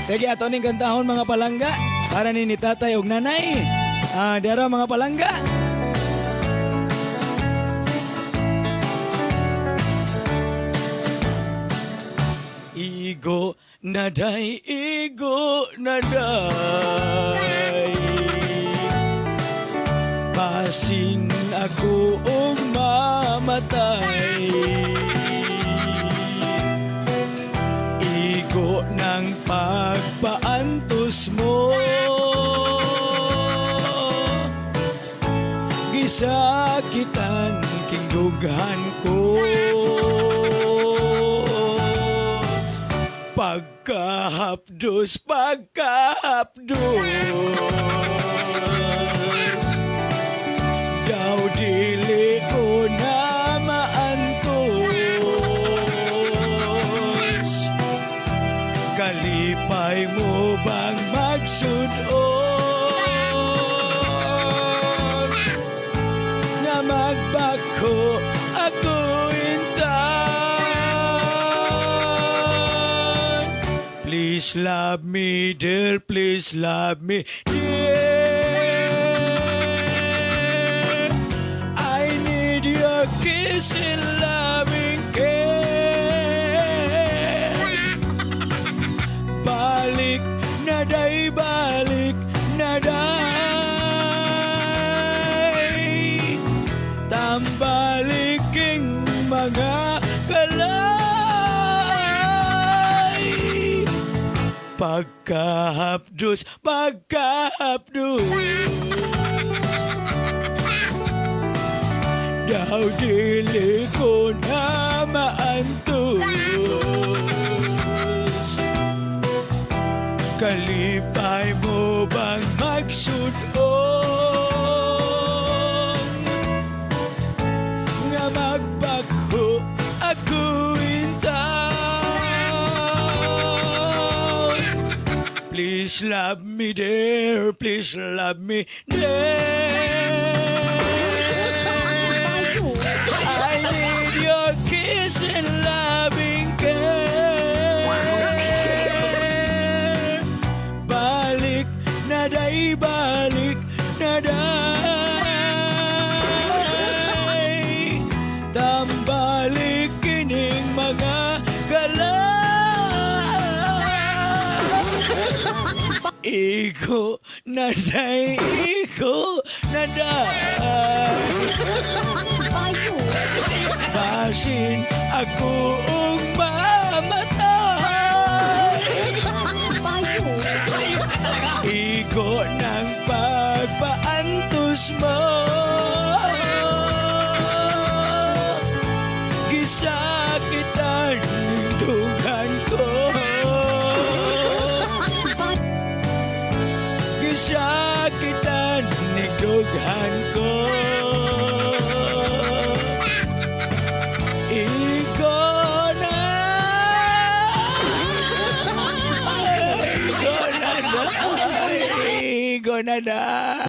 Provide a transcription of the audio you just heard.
Sige, ato ning kantahon mga palangga para ni tatay og nanay. Dara mga palangga. Igo naday, igo naday. Basin ako og mamatay. Igo ng pagpaantos mo. Gisakitan king dughan ko. Pagkahapdos, daw dili ko na maantos. Kalipay mo bang magsudot nga magbako ako intan. Please love me, dear, please love me, dear. I need your kiss and loving care. Balik na day, balik na day. Tambaliking mga kalay. Pagkahapdos, daw dili ko na maantos. Kalipay mo bang magsudon nga magbako ako intan. Please love me, dear, please love me, dear. I need your kiss and loving care. Balik na day, balik na day. Tambalik kining mga galay. Iko na day, iko na day. Basin ako og mamatay. Iko ng pagpaantos mo. Gisakitan dugan ko. Gisakitan dughan ko. Go na.